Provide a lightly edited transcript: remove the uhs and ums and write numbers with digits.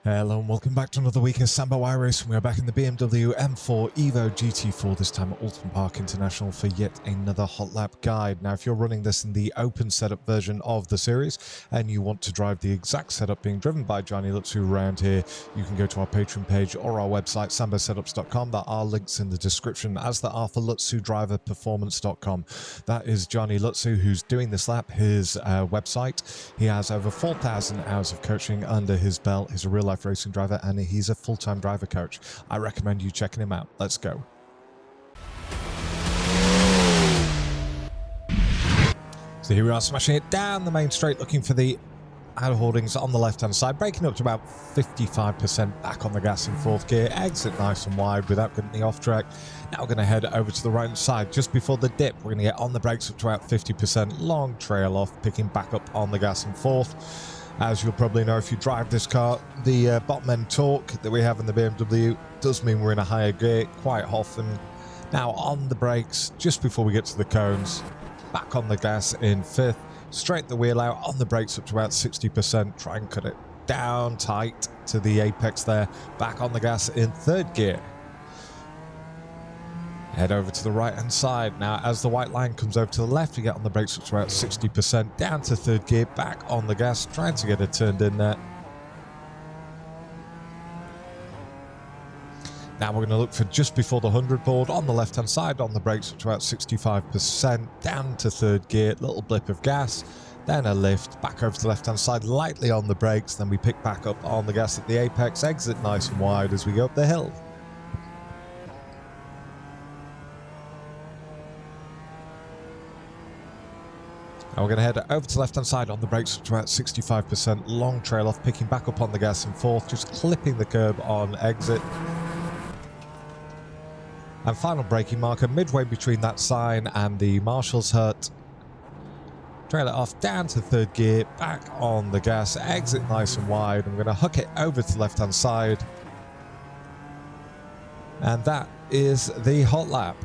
Hello and welcome back to another week of Sambo iRacing. We are back in the BMW M4 GT4, this time at Oulton Park International for yet another hot lap guide. Now, if you're running this in the open setup version of the series and you want to drive the exact setup being driven by Gianni Lutzu around here, you can go to our Patreon page or our website, sambosetups.com. There are links in the description, as there are for LutzuDriverPerformance.com. That is Gianni Lutzu who's doing this lap, his website. He has over 4,000 hours of coaching under his belt. He's a real-life racing driver and he's a full-time driver coach. I recommend you checking him out. Let's go. So here we are, smashing it down the main straight, looking for the outer hoardings on the left-hand side, braking up to about 55%, back on the gas in fourth gear, exit nice and wide without getting the off track. Now we're going to head over to the right-hand side, just before the dip. We're going to get on the brakes up to about 50%, long trail off, picking back up on the gas in fourth. As you'll probably know if you drive this car, the bottom end torque that we have in the BMW does mean we're in a higher gear quite often. Now on the brakes, just before we get to the cones, back on the gas in fifth, straighten the wheel out, on the brakes up to about 60%, try and cut it down tight to the apex there, back on the gas in third gear. Head over to the right-hand side. Now, as the white line comes over to the left, you get on the brakes up to about 60%, down to third gear, back on the gas, trying to get it turned in there. Now we're going to look for just before the 100 board, on the left-hand side, on the brakes up to about 65%, down to third gear, little blip of gas, then a lift, back over to the left-hand side, lightly on the brakes, then we pick back up on the gas at the apex, exit nice and wide as we go up the hill. Now we're going to head over to the left-hand side, on the brakes up to about 65%, long trail off, picking back up on the gas in fourth, just clipping the curb on exit. And final braking marker, midway between that sign and the marshal's hut. Trail it off, down to third gear, back on the gas, exit nice and wide. I'm going to hook it over to the left-hand side. And that is the hot lap.